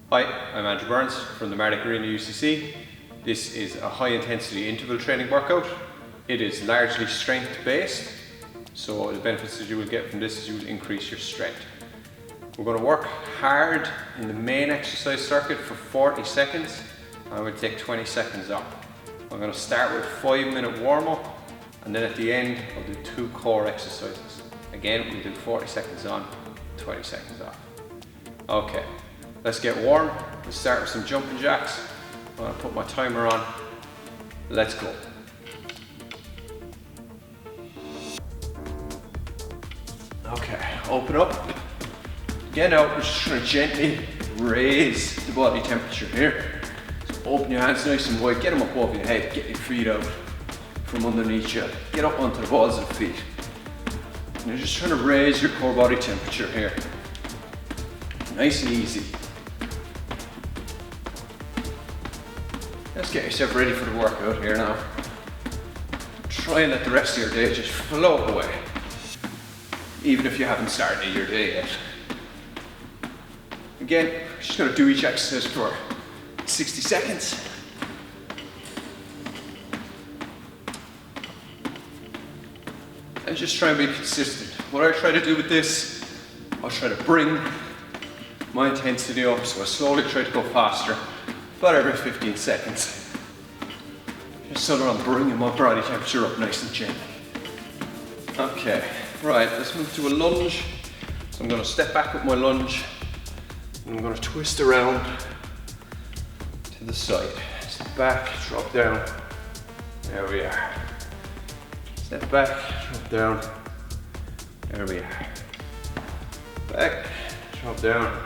Hi, I'm Andrew Burns from the Mardyke UCC. This is a high intensity interval training workout. It is largely strength based, so the benefits that you will get from this is you will increase your strength. We're going to work hard in the main exercise circuit for 40 seconds and we'll take 20 seconds off. I'm going to start with a 5-minute warm up and then at the end I'll do 2 core exercises. Again, we'll do 40 seconds on, 20 seconds off. Okay, let's get warm. We'll start with some jumping jacks. I'm going to put my timer on. Let's go. Okay, open up. Again now, we're just trying to gently raise the body temperature here. So open your hands nice and wide, get them above your head, get your feet out from underneath you. Get up onto the balls of the feet. And you're just trying to raise your core body temperature here. Nice and easy. Let's get yourself ready for the workout here now. Try and let the rest of your day just flow away, even if you haven't started your day yet. Again, we're just going to do each exercise for 60 seconds. And just try and be consistent. What I try to do with this, I'll try to bring my intensity up, so I slowly try to go faster, about every 15 seconds. Just so that I'm bringing my body temperature up nice and gently. Okay, right, let's move to a lunge. So I'm going to step back with my lunge, and I'm going to twist around to the side. Step back, drop down. There we are. Step back, drop down. There we are. Back, drop down.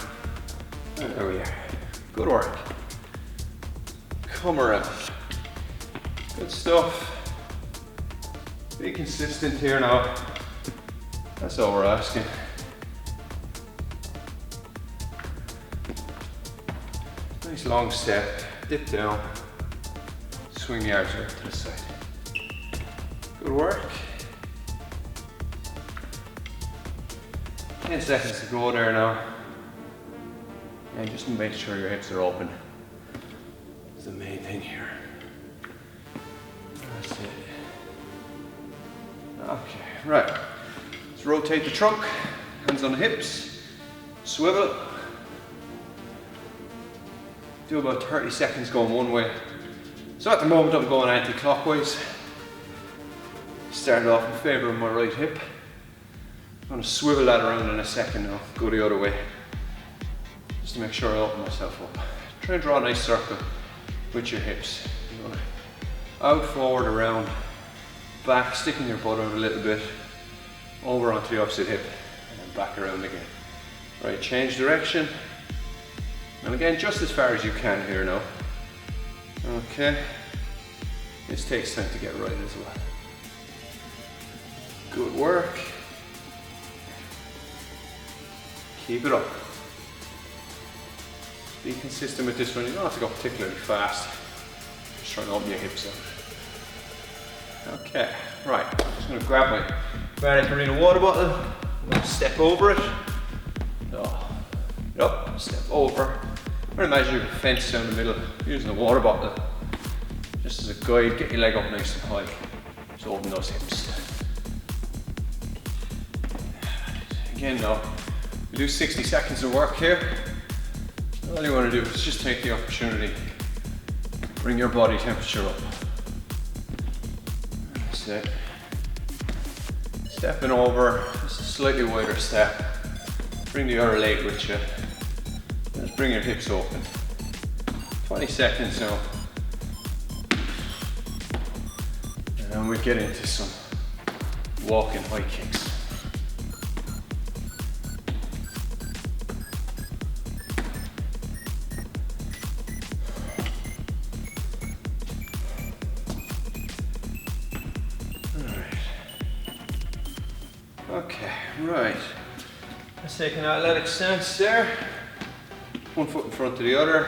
There we are. Good work. Come around. Good stuff. Be consistent here now. That's all we're asking. Nice long step. Dip down. Swing the arms out to the side. Good work. 10 seconds to go there now. And just make sure your hips are open. That's the main thing here. That's it. Okay, right. Let's rotate the trunk. Hands on the hips. Swivel. Do about 30 seconds going one way. So at the moment I'm going anti-clockwise. Started off in favour of my right hip. I'm going to swivel that around in a second now. Go the other way. Just to make sure I open myself up. Try and draw a nice circle with your hips. You're going to out, forward, around, back, sticking your butt out a little bit, over onto the opposite hip, and then back around again. Right, change direction. And again, just as far as you can here now. Okay. This takes time to get right as well. Good work. Keep it up. Be consistent with this one. You don't have to go particularly fast. Just trying to open your hips out. Okay, right. I'm just going to grab my Mardyke water bottle. I'm going to step over it. Up, step over. I'm going to imagine you have a fence down the middle using a water bottle. Just as a guide, get your leg up nice and high. Just open those hips. Again now, we do 60 seconds of work here. All you want to do is just take the opportunity to bring your body temperature up. That's it. Stepping over, just a slightly wider step. Bring the other leg with you. Just bring your hips open. 20 seconds now. And then we get into some walking high kicks. Okay, right. Let's take an athletic stance there. One foot in front of the other.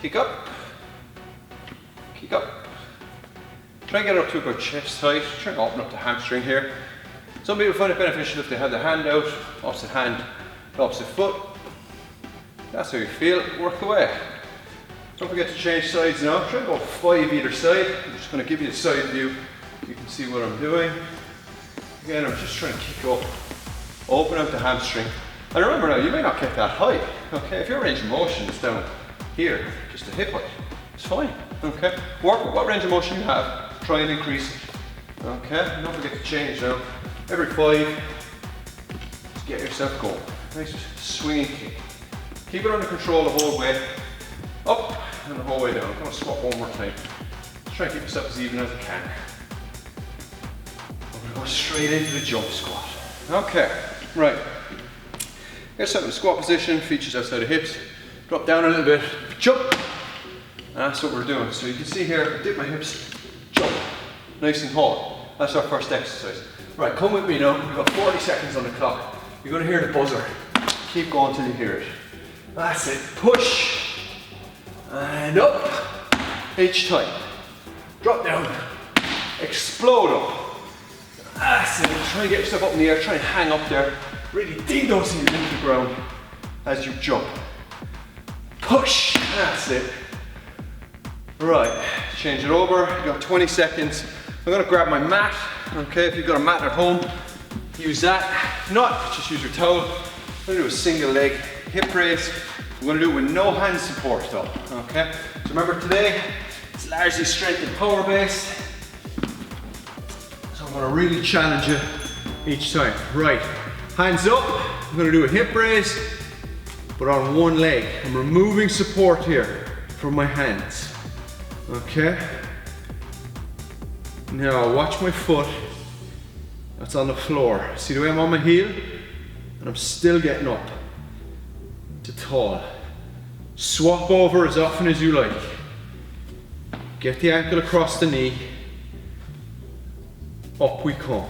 Kick up. Kick up. Try and get up to about chest height. Try and open up the hamstring here. Some people find it beneficial if they have the hand out, opposite hand, opposite foot. That's how you feel, work away. Don't forget to change sides now. Try to go 5 either side. I'm just going to give you a side view. You can see what I'm doing. Again, I'm just trying to kick up. Open out the hamstring. And remember now, you may not get that high. Okay, if your range of motion is down here, just a hip height, it's fine. Okay, work with what range of motion you have. Try and increase it. Okay, don't forget to change now. Every 5, just get yourself going. Nice swinging kick. Keep it under control the whole way. Up and the whole way down. I'm going to swap one more time. Just try and keep yourself as even as you can. I'm going to go straight into the jump squat. Okay, right. Get yourself in a squat position, feet outside the hips. Drop down a little bit, jump. And that's what we're doing. So you can see here, dip my hips, jump. Nice and tall. That's our first exercise. Right, come with me now. We've got 40 seconds on the clock. You're going to hear the buzzer. Keep going till you hear it. That's it. Push. And up. Each time. Drop down. Explode up. That's it. Try and get yourself up in the air. Try and hang up there. Really dig those heels into the ground as you jump. Push. That's it. Right. Change it over. You got 20 seconds. I'm going to grab my mat. Okay, if you've got a mat at home, use that. If not, just use your towel. I'm going to do a single leg hip raise. I'm going to do it with no hand support though. Okay, so remember today, it's largely strength and power based. So I'm going to really challenge you each time. Right, hands up. I'm going to do a hip raise, but on one leg. I'm removing support here from my hands. Okay. Now watch my foot. That's on the floor. See the way I'm on my heel? And I'm still getting up to tall. Swap over as often as you like. Get the ankle across the knee. Up we come.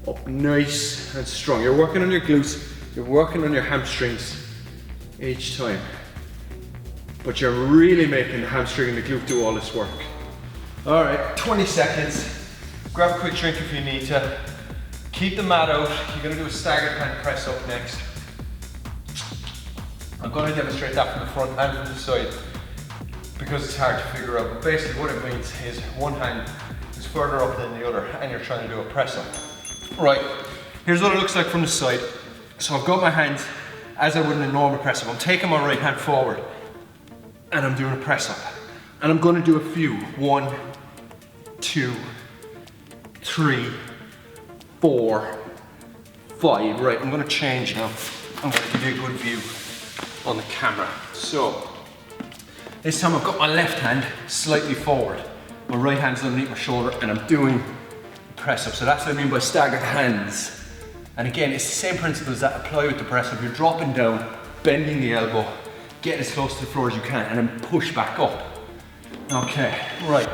Up nice and strong. You're working on your glutes. You're working on your hamstrings each time. But you're really making the hamstring and the glute do all this work. All right, 20 seconds. Grab a quick drink if you need to. Keep the mat out. You're gonna do a staggered hand press up next. I'm gonna demonstrate that from the front and from the side because it's hard to figure out. But basically what it means is one hand is further up than the other and you're trying to do a press up. Right, here's what it looks like from the side. So I've got my hands as I would in a normal press up. I'm taking my right hand forward and I'm doing a press up. And I'm gonna do a few. 1, 2, 3, 4, 5. Right, I'm gonna change now. I'm gonna give you a good view on the camera. So, this time I've got my left hand slightly forward. My right hand's underneath my shoulder and I'm doing a press up. So that's what I mean by staggered hands. And again, it's the same principles that apply with the press up. You're dropping down, bending the elbow, getting as close to the floor as you can and then push back up. Okay, right.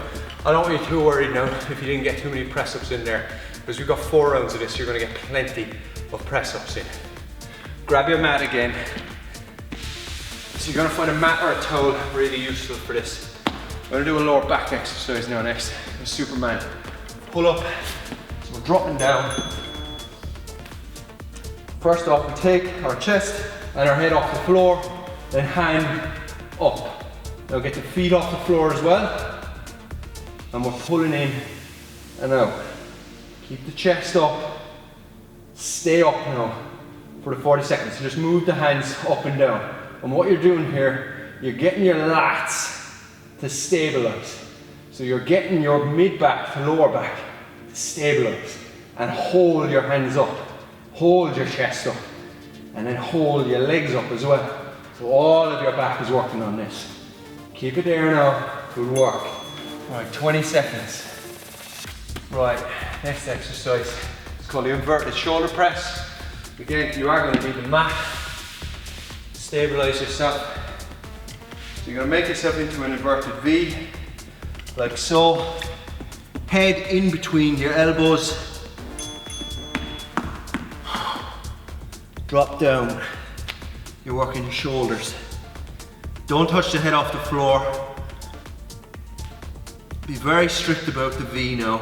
I don't want you too worried now if you didn't get too many press-ups in there because we've got 4 rounds of this, you're gonna get plenty of press-ups in. Grab your mat again. So you're gonna find a mat or a towel really useful for this. I'm gonna do a lower back exercise now next. Superman. Pull up, so we're dropping down. First off, we take our chest and our head off the floor, then hand up. Now get the feet off the floor as well. And we're pulling in and out. Keep the chest up. Stay up now for the 40 seconds. So just move the hands up and down. And what you're doing here, you're getting your lats to stabilize. So you're getting your mid back to lower back to stabilize. And hold your hands up. Hold your chest up. And then hold your legs up as well. So all of your back is working on this. Keep it there now, good work. All right, 20 seconds. Right, next exercise. It's called the inverted shoulder press. Again, you are going to need the mat. Stabilize yourself. So you're going to make yourself into an inverted V, like so. Head in between your elbows. Drop down. You're working your shoulders. Don't touch the head off the floor. Be very strict about the V now.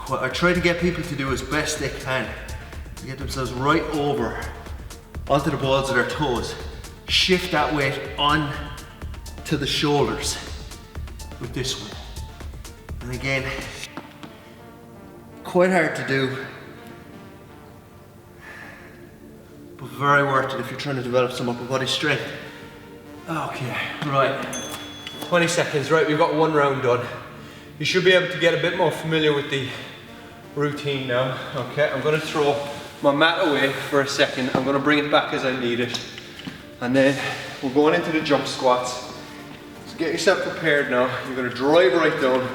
What I try to get people to do as best they can, to get themselves right over onto the balls of their toes. Shift that weight on to the shoulders with this one. And again, quite hard to do, but very worth it if you're trying to develop some upper body strength. Okay, right. 20 seconds, right, we've got one round done. You should be able to get a bit more familiar with the routine now. Okay, I'm gonna throw my mat away for a second. I'm gonna bring it back as I need it. And then we're going into the jump squats. So get yourself prepared now. You're gonna drive right down,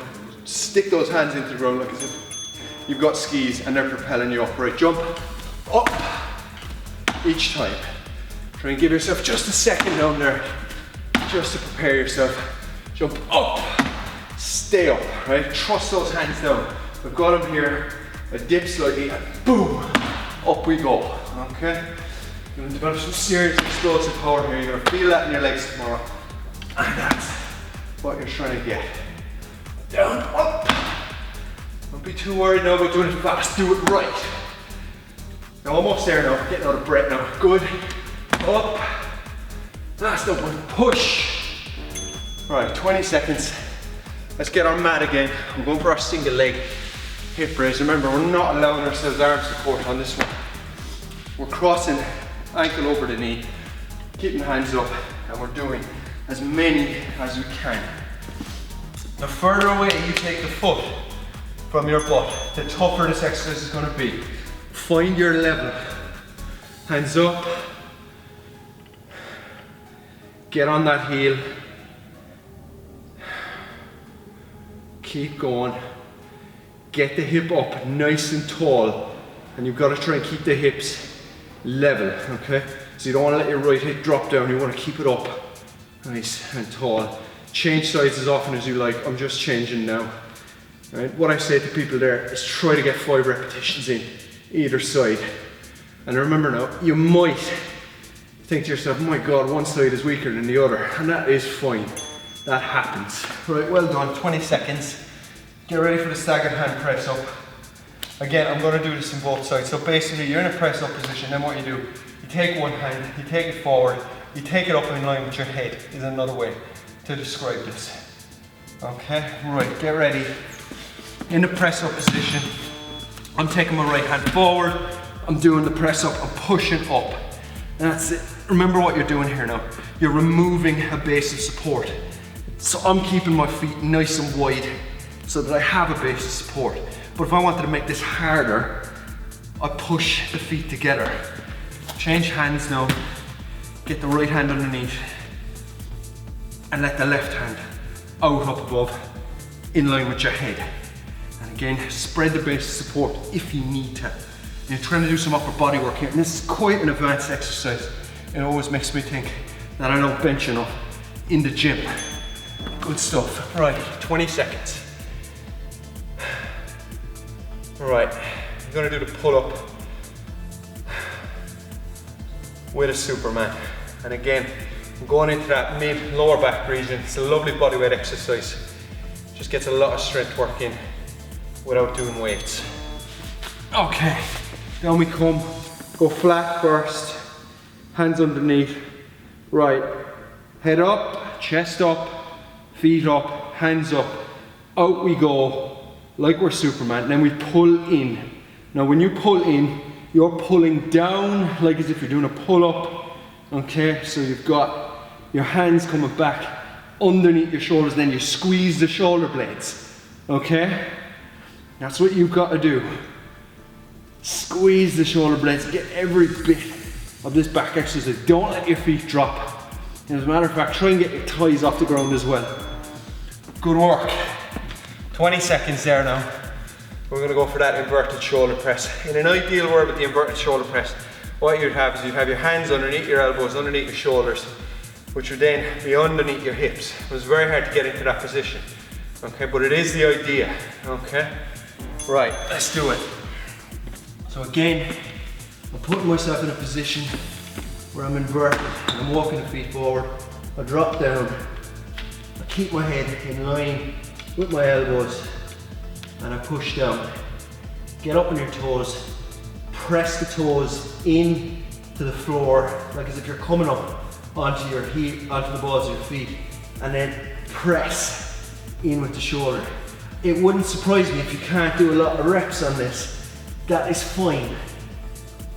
stick those hands into the ground like as if you've got skis and they're propelling you up. Right, jump up each time. Try and give yourself just a second down there, just to prepare yourself. Jump up, stay up, right? Trust those hands down. I've got them here, I dip slightly, and boom, up we go, okay? You're gonna develop some serious explosive power here. You're gonna feel that in your legs tomorrow. And that's what you're trying to get. Down, up. Don't be too worried now about doing it fast, do it right. You're almost there now, getting out of breath now. Good, up. Last up one, push. Right, 20 seconds. Let's get our mat again. I'm going for our single leg hip raise. Remember, we're not allowing ourselves arm support on this one. We're crossing ankle over the knee, keeping the hands up, and we're doing as many as we can. The further away you take the foot from your butt, the tougher this exercise is going to be. Find your level. Hands up. Get on that heel. Keep going. Get the hip up nice and tall. And you've got to try and keep the hips level, okay? So you don't want to let your right hip drop down, you want to keep it up nice and tall. Change sides as often as you like. I'm just changing now. Right? What I say to people there is try to get 5 repetitions in either side. And remember now, you might think to yourself, my God, one side is weaker than the other, and that is fine. That happens. Right, well done, 20 seconds. Get ready for the staggered hand press up. Again, I'm going to do this in both sides. So basically, you're in a press up position, then what you do, you take one hand, you take it forward, you take it up in line with your head, is another way to describe this. Okay, right, get ready. In the press up position, I'm taking my right hand forward, I'm doing the press up, I'm pushing up. And that's it. Remember what you're doing here now. You're removing a base of support. So I'm keeping my feet nice and wide so that I have a base of support. But if I wanted to make this harder, I push the feet together. Change hands now. Get the right hand underneath and let the left hand out up above in line with your head. And again, spread the base of support if you need to. You're trying to do some upper body work here, and this is quite an advanced exercise. It always makes me think that I don't bench enough in the gym. Good stuff. Right, 20 seconds. Right, I'm gonna do the pull-up with a Superman. And again, I'm going into that mid-lower back region. It's a lovely bodyweight exercise. Just gets a lot of strength work in without doing weights. Okay, down we come. Go flat first, hands underneath. Right, head up, chest up, feet up, hands up. Out we go, like we're Superman. And then we pull in. Now when you pull in, you're pulling down like as if you're doing a pull-up. Okay, so you've got your hands coming back underneath your shoulders, then you squeeze the shoulder blades. Okay? That's what you've got to do. Squeeze the shoulder blades, get every bit of this back exercise. Don't let your feet drop. And as a matter of fact, try and get your thighs off the ground as well. Good work. 20 seconds there now. We're gonna go for that inverted shoulder press. In an ideal world with the inverted shoulder press, what you'd have is you'd have your hands underneath your elbows, underneath your shoulders, which would then be underneath your hips. It was very hard to get into that position. Okay, but it is the idea, okay? Right, let's do it. So again, I'm putting myself in a position where I'm inverted and I'm walking the feet forward. I drop down, I keep my head in line with my elbows, and I push down. Get up on your toes, press the toes in to the floor, like as if you're coming up onto your heel, onto the balls of your feet, and then press in with the shoulder. It wouldn't surprise me if you can't do a lot of reps on this. That is fine.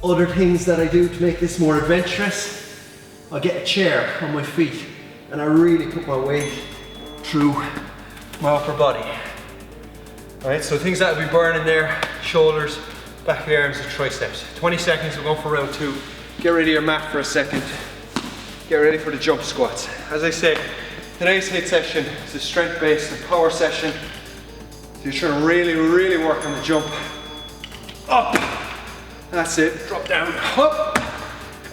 Other things that I do to make this more adventurous, I get a chair on my feet and I really put my weight through my upper body. Alright, so things that will be burning there: shoulders, back of the arms and triceps. 20 seconds, we're going for round 2. Get ready to your mat for a second. Get ready for the jump squats. As I said, today's HIIT session is a strength based and power session. So you're trying to really work on the jump. Up. That's it. Drop down. Up.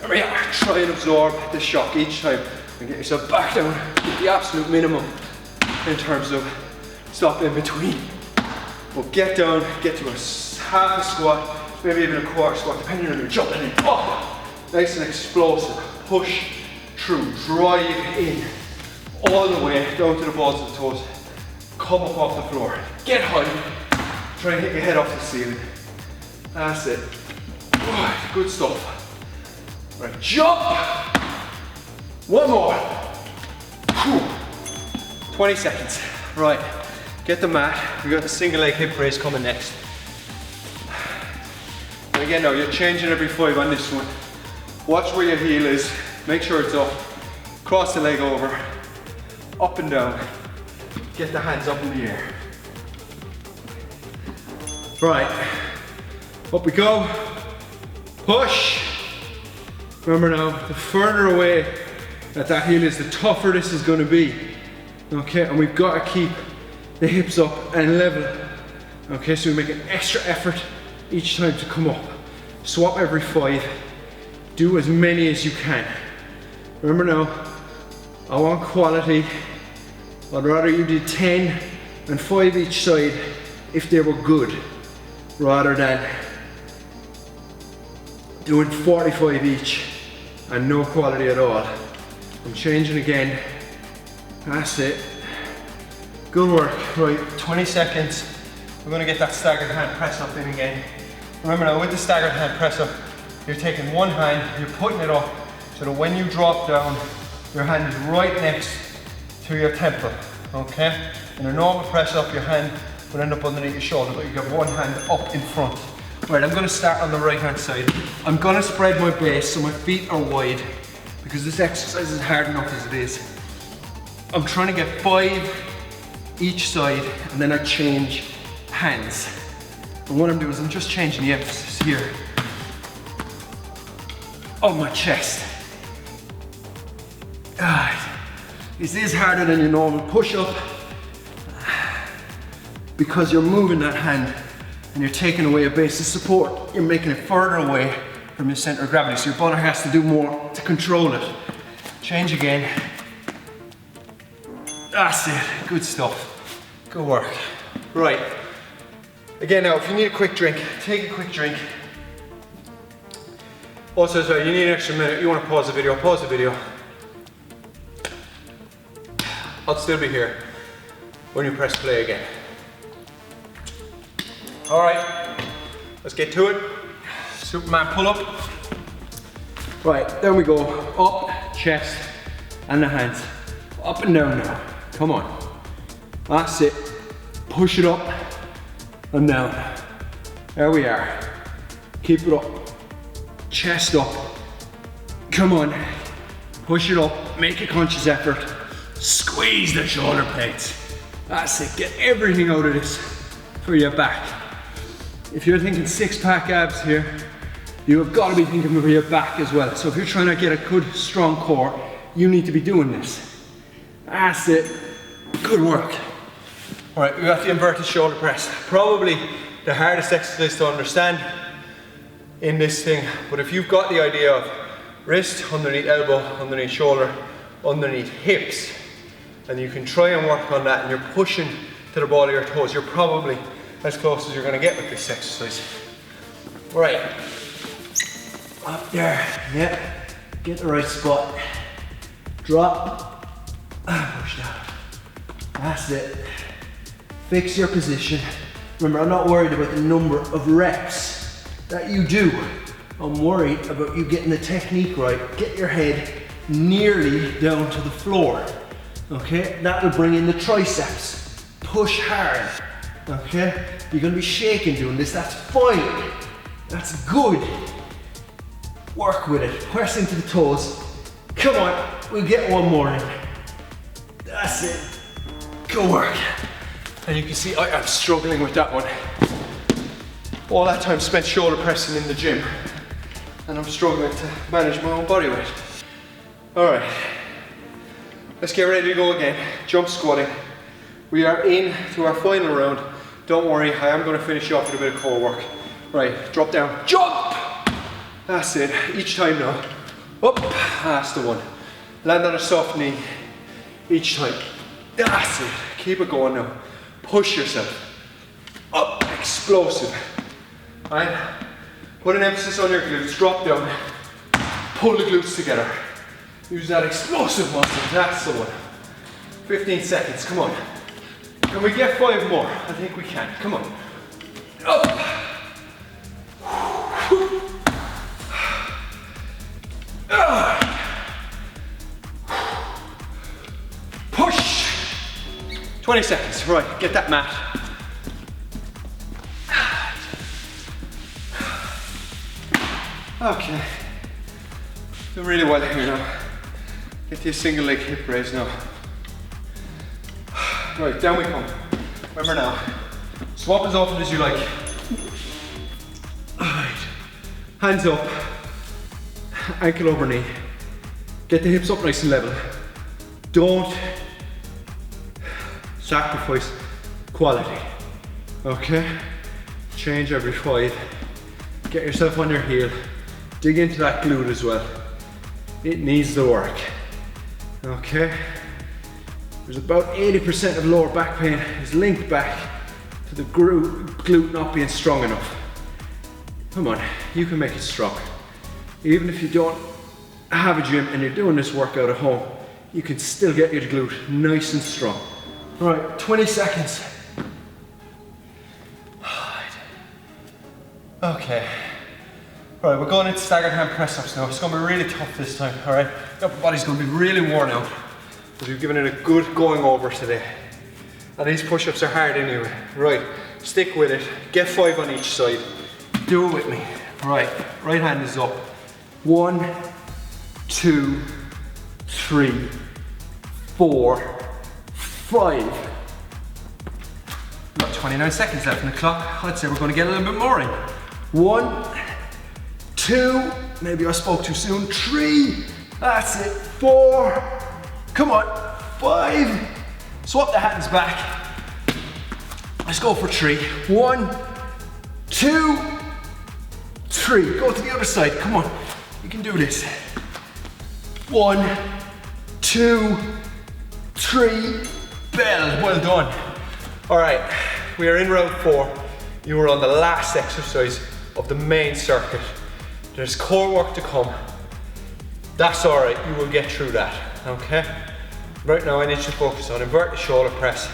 There we are. Try and absorb the shock each time and get yourself back down to the absolute minimum in terms of stop in between. But get down, get to a half a squat, maybe even a quarter squat, depending on your jumping in. Up. Nice and explosive. Push through. Drive in all the way down to the balls of the toes. Come up off the floor. Get high. Try and hit your head off the ceiling. That's it. Good stuff. Right, jump. One more. 20 seconds. Right, get the mat. We got the single leg hip raise coming next. And again, now you're changing every 5 on this one. Watch where your heel is. Make sure it's up. Cross the leg over. Up and down. Get the hands up in the air. Right, up we go. Push. Remember now, the further away that heel is, the tougher this is going to be. Okay, and we've got to keep the hips up and level. Okay, so we make an extra effort each time to come up. Swap every 5. Do as many as you can. Remember now, I want quality. I'd rather you did 10 and 5 each side if they were good, rather than doing 45 each and no quality at all. I'm changing again. That's it. Good work. Right, 20 seconds. We're going to get that staggered hand press up in again. Remember now, with the staggered hand press up, you're taking one hand, you're putting it up so that when you drop down, your hand is right next to your temple, okay? In a normal press up, your hand would end up underneath your shoulder, but you have one hand up in front. Right, I'm gonna start on the right hand side. I'm gonna spread my base so my feet are wide because this exercise is hard enough as it is. I'm trying to get 5 each side and then I change hands. And what I'm doing is I'm just changing the emphasis here on my chest. This is harder than your normal push-up because you're moving that hand and you're taking away a base of support. You're making it further away from your center of gravity, so your body has to do more to control it. Change again. That's it, good stuff. Good work. Right, again now, if you need a quick drink, take a quick drink. Also, sorry, you need an extra minute, you want to pause the video, pause the video. I'll still be here when you press play again. All right, let's get to it. Superman pull up. Right, there we go. Up, chest, and the hands. Up and down now. Come on. That's it. Push it up and down. There we are. Keep it up. Chest up. Come on. Push it up. Make a conscious effort. Squeeze the shoulder blades. That's it. Get everything out of this for your back. If you're thinking 6-pack abs here, you have got to be thinking of your back as well. So if you're trying to get a good, strong core, you need to be doing this. That's it. Good work. All right, we got the inverted shoulder press. Probably the hardest exercise to understand in this thing, but if you've got the idea of wrist, underneath elbow, underneath shoulder, underneath hips, and you can try and work on that and you're pushing to the ball of your toes, you're probably as close as you're going to get with this exercise. Right, up there, yeah, get the right spot, drop, push down, that's it, fix your position. Remember, I'm not worried about the number of reps that you do, I'm worried about you getting the technique right. Get your head nearly down to the floor. Okay, that will bring in the triceps. Push hard. Okay, you're gonna be shaking doing this. That's fine. That's good. Work with it. Press into the toes. Come on, we'll get one more in. That's it. Good work. And you can see I am struggling with that one. All that time spent shoulder pressing in the gym, and I'm struggling to manage my own body weight. All right, let's get ready to go again. Jump squatting. We are in to our final round. Don't worry, I am going to finish you off with a bit of core work. Right, drop down, jump! That's it, each time now. Up, that's the one. Land on a soft knee, each time. That's it, keep it going now. Push yourself. Up, explosive. Right, put an emphasis on your glutes, drop down. Pull the glutes together. Use that explosive muscle, that's the one. 15 seconds, come on. Can we get 5 more? I think we can, come on. Up. Push. 20 seconds, right, get that mat. Okay, doing really well here now. Get to a single leg hip raise now. Right, down we come. Remember now, swap as often as you like. Alright, hands up, ankle over knee. Get the hips up nice and level. Don't sacrifice quality, okay? Change every 5. Get yourself on your heel. Dig into that glute as well. It needs the work, okay? There's about 80% of lower back pain is linked back to the glute not being strong enough. Come on, you can make it strong. Even if you don't have a gym and you're doing this workout at home, you can still get your glute nice and strong. All right, 20 seconds. Okay. All right, we're going into staggered hand press-ups now. It's gonna be really tough this time, all right? Your upper body's gonna be really worn out, but we've given it a good going over today. And these push-ups are hard anyway. Right, stick with it. Get 5 on each side. Do it with me. Right, right hand is up. 1, 2, 3, 4, 5. Got 29 seconds left on the clock. I'd say we're gonna get a little bit more in. 1, 2, maybe I spoke too soon. 3, that's it. 4, come on. 5, swap the hands back. Let's go for 3. 1, 2, 3. Go to the other side, come on. You can do this. 1, 2, 3, bell, well done. All right, we are in round 4. You are on the last exercise of the main circuit. There's core work to come. That's all right, you will get through that, okay? Right now I need you to focus on inverted shoulder press,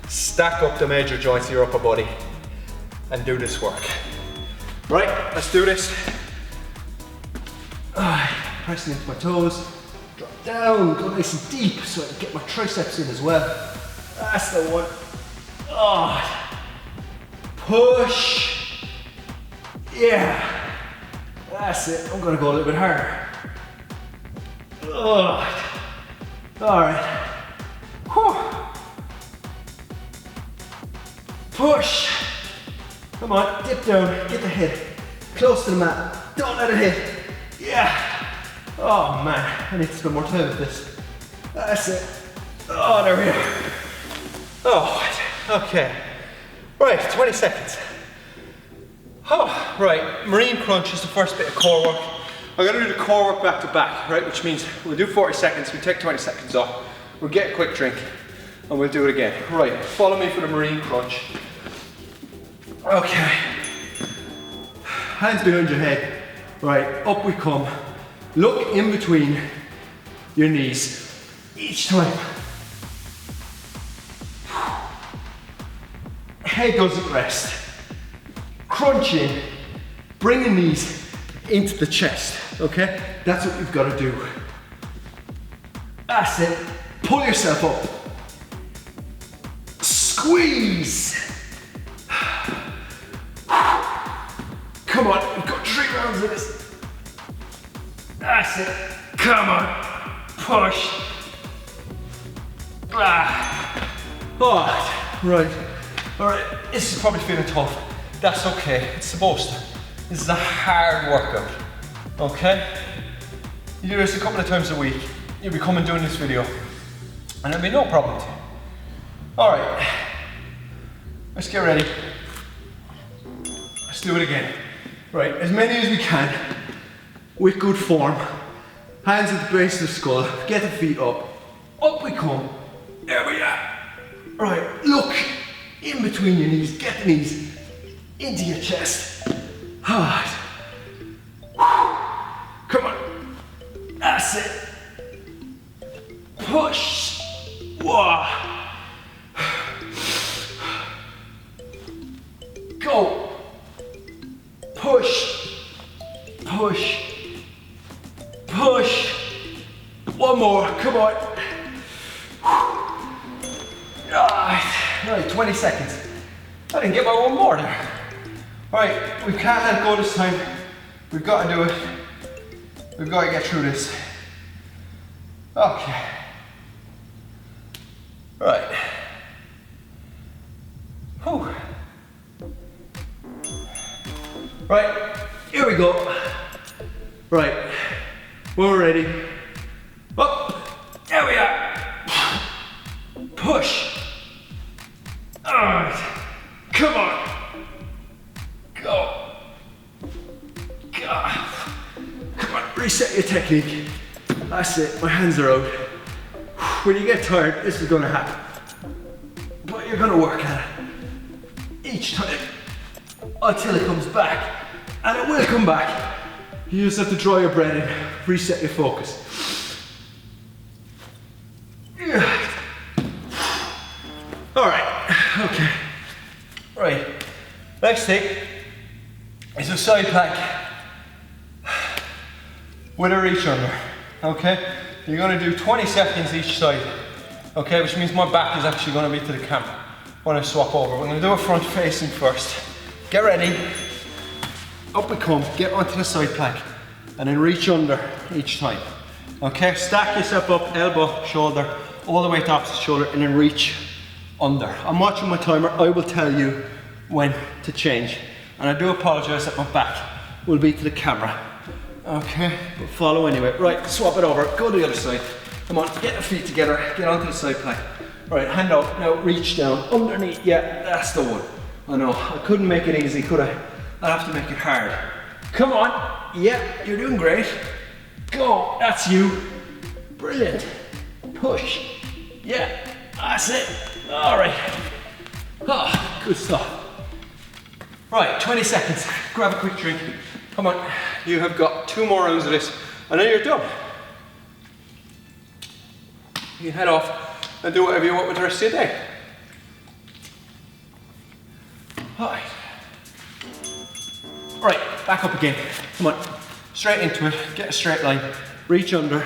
stack up the major joints of your upper body, and do this work. Right, let's do this. Pressing into my toes, drop down, go nice and deep so I can get my triceps in as well. That's the one. Push. Yeah. That's it. I'm gonna go a little bit harder. All right. Push. Come on, dip down, get the head close to the mat. Don't let it hit. Yeah. Oh man, I need to spend more time with this. That's it. Oh, there we are. Oh, okay. Right, 20 seconds. Oh, right, marine crunch is the first bit of core work. I'm gonna do the core work back to back, right? Which means we'll do 40 seconds, we take 20 seconds off, we'll get a quick drink, and we'll do it again. Right, follow me for the marine crunch. Okay. Hands behind your head. Right, up we come. Look in between your knees each time. Head doesn't rest. Crunch in, bring the knees into the chest, okay? That's what you've got to do. That's it. Pull yourself up. Squeeze. Come on, we've got 3 rounds of this. That's it. Come on. Push. Right. All right. This is probably feeling tough. That's okay. It's supposed to. This is a hard workout. Okay? You do this a couple of times a week. You'll be coming doing this video, and there'll be no problem to you. All right. Let's get ready. Let's do it again. Right. As many as we can, with good form. Hands at the base of the skull. Get the feet up. Up we come. There we are. Right, look in between your knees. Get the knees into your chest. Hard. Come on. That's it. Push. Whoa. Go. Push. Push. Push. One more. Come on. Right, 20 seconds. I didn't get my one more there. Right, we can't let it go this time. We've got to do it. We've got to get through this. Okay. Right. Whew. Right, here we go. Right, when we're ready. Up, there we are. Push. Alright, come on. Go. God. Come on, reset your technique. That's it, my hands are out. When you get tired, this is gonna happen. But you're gonna work at it each time until it comes back. And it will come back. You just have to draw your breath in, reset your focus. Alright, okay. Right, next thing is a side plank with a reach under, okay? You're gonna do 20 seconds each side, okay? Which means my back is actually gonna be to the camera when I swap over. We're gonna do a front facing first. Get ready. Up we come, get onto the side plank, and then reach under each time. Okay, stack yourself up, elbow, shoulder, all the way to opposite shoulder, and then reach under. I'm watching my timer, I will tell you when to change. And I do apologize that my back will be to the camera. Okay, but follow anyway. Right, swap it over, go to the other side. Come on, get the feet together, get onto the side plank. Right, hand out, now reach down, underneath, yeah, that's the one. I know, I couldn't make it easy, could I? I'll have to make it hard. Come on, yeah, you're doing great. Go, that's you. Brilliant. Push, yeah, that's it. All right. Oh, good stuff. Right, 20 seconds. Grab a quick drink. Come on, you have got 2 more rounds of this, and then you're done. You can head off and do whatever you want with the rest of your day. Alright. Right, back up again. Come on, straight into it, get a straight line, reach under.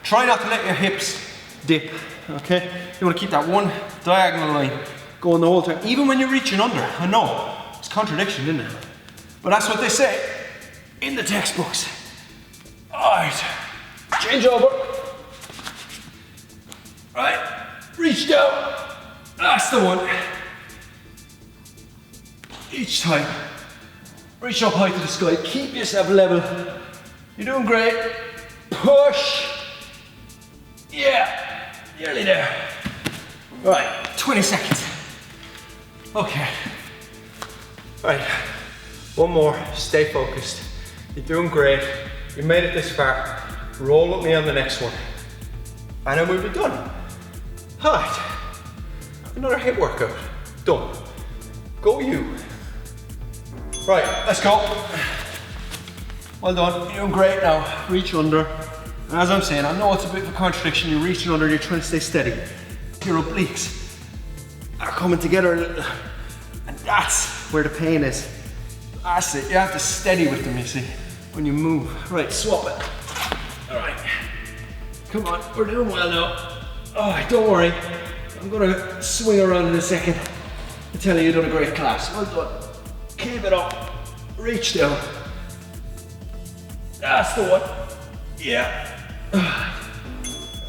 Try not to let your hips dip, okay? You want to keep that one diagonal line going the whole time, even when you're reaching under. I know, it's contradiction, isn't it? But that's what they say in the textbooks. Alright, change over. Right, reach down. That's the one. Each time, reach up high to the sky, keep yourself level. You're doing great. Push. Yeah, nearly there. Right, 20 seconds. Okay. Right, one more, stay focused. You're doing great. You made it this far. Roll with me on the next one. And then we'll be done. Alright, another HIIT workout, done. Go you. Right, let's go. Well done, you're doing great now. Reach under. And as I'm saying, I know it's a bit of a contradiction. You're reaching under, you're trying to stay steady. Your obliques are coming together, and that's where the pain is. That's it, you have to steady with them, you see. when you move. Right, swap it. All right. Come on, we're doing well now. Oh, don't worry. I'm gonna swing around in a second. I tell you, you've done a great class. Well done. Keep it up. Reach down. That's the one. Yeah.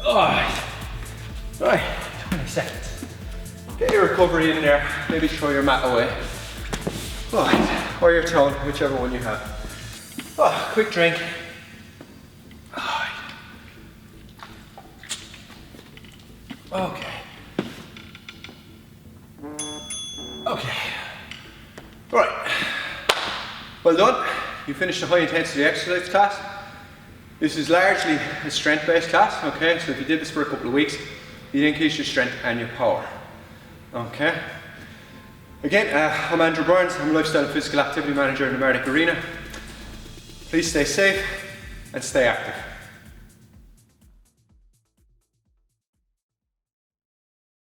Alright. Right, 20 seconds. Get your recovery in there. Maybe throw your mat away. Alright, or your towel, whichever one you have. Oh, quick drink. Alright. Okay. Okay. Right. Well done. You finished a high intensity exercise class. This is largely a strength based class, okay? So if you did this for a couple of weeks, you'd increase your strength and your power, okay? Again, I'm Andrew Burns. I'm a lifestyle and physical activity manager in the Mardyke arena. Please stay safe and stay active.